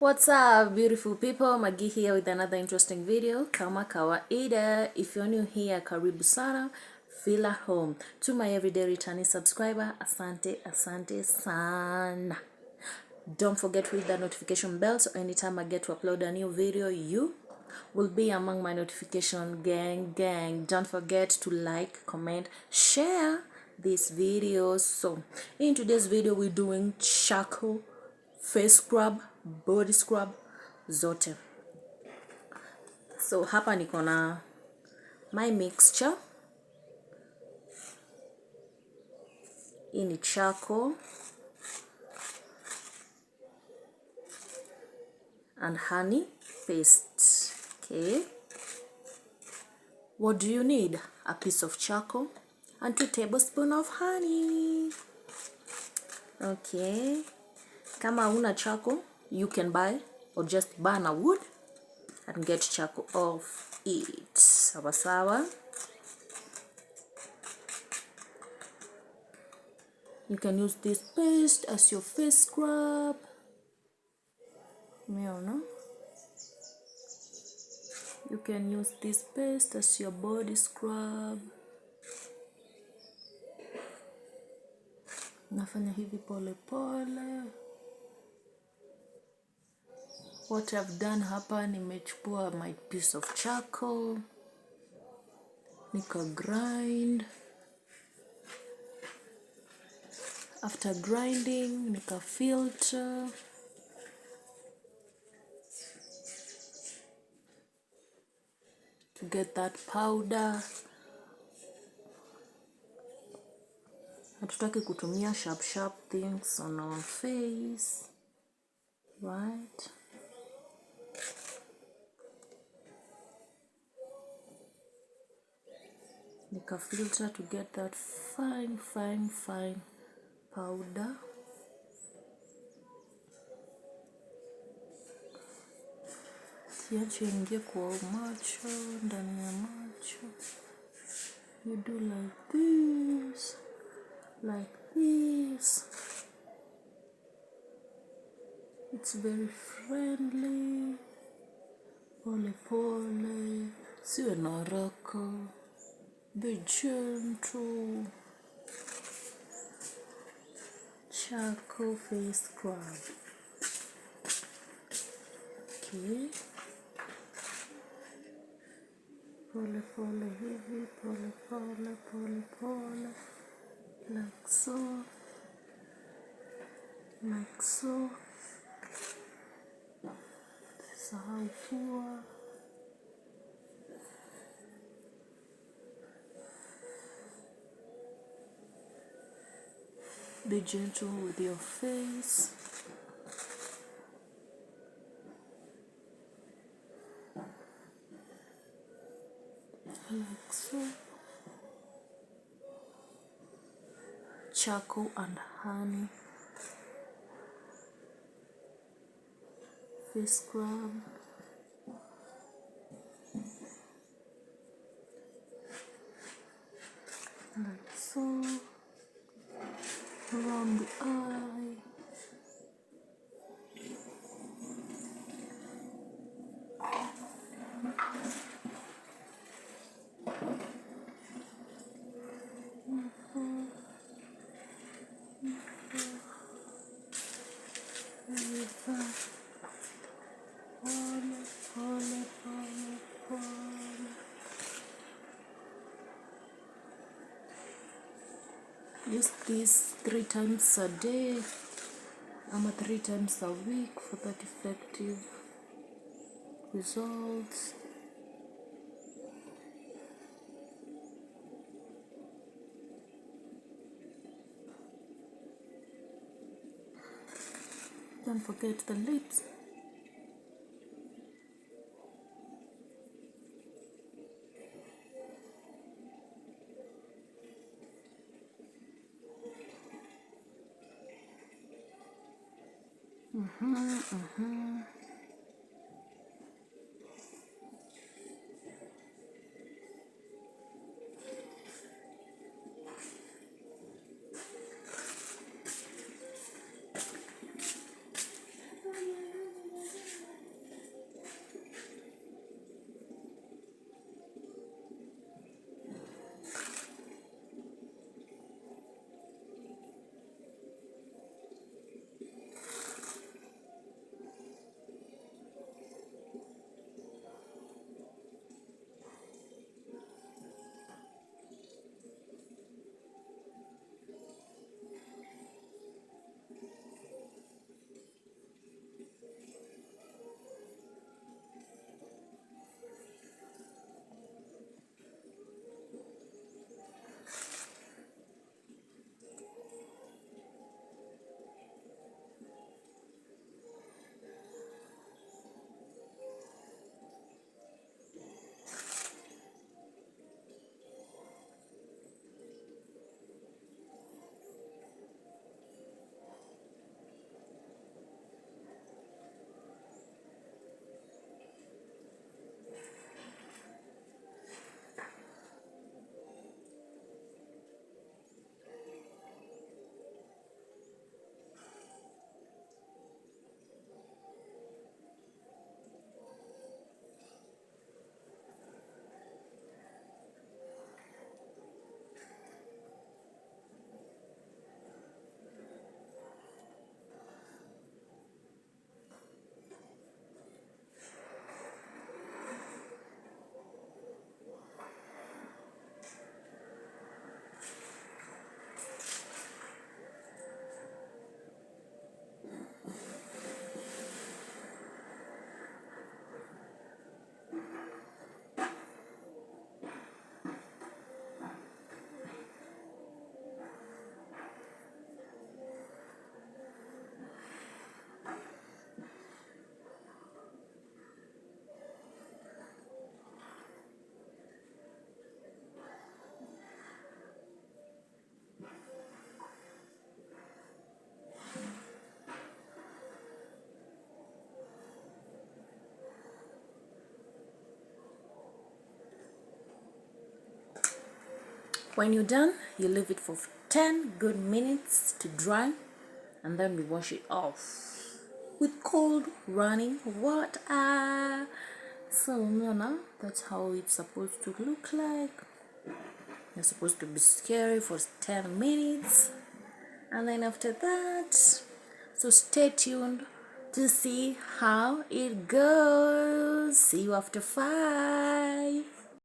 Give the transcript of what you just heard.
What's up, beautiful people? Magi here with another interesting video. Kama kawaida, if you're new here, karibu sana. Feel at home. To my everyday returning subscriber, asante sana. Don't forget to hit that notification bell so anytime I get to upload a new video, you will be among my notification gang. Don't forget to like, comment, share this video. So in today's video, we're doing charcoal face scrub, body scrub zote. So hapa niko na my mixture. Hii ni charcoal and honey paste. Okay, what do you need? A piece of charcoal and 2 tablespoons of honey. Okay, kama una charcoal, you can buy or just burn a wood and get charcoal off it. Sawa sawa. You can use this paste as your face scrub. No? You can use this paste as your body scrub. Nafanya hivi pole pole. What I've done hapa, nimechukua my piece of charcoal, nika grind. After grinding, nika filter. To get that powder. Hatutaki kutumia sharp things on our face, right? Nika filter to get that fine powder. Siache ingie kwa macho, ndani ya macho. You do like this. It's very friendly. Pole pole. Siwe na haraka. Be gentle. Charcoal face scrub. Okay. Pole pole hivi, pole pole. Like so. Sahau pua. Be gentle with your face. Like so. Charcoal and honey face scrub. Like so. Around the eye. Use this 3 times a day or 3 times a week for that effective results. Don't forget the lips. When you're done, you leave it for 10 good minutes to dry, and then we wash it off with cold running water. So now that's how it's supposed to look like. You're supposed to be scary for 10 minutes, and then after that, so stay tuned to see how it goes. See you after 5.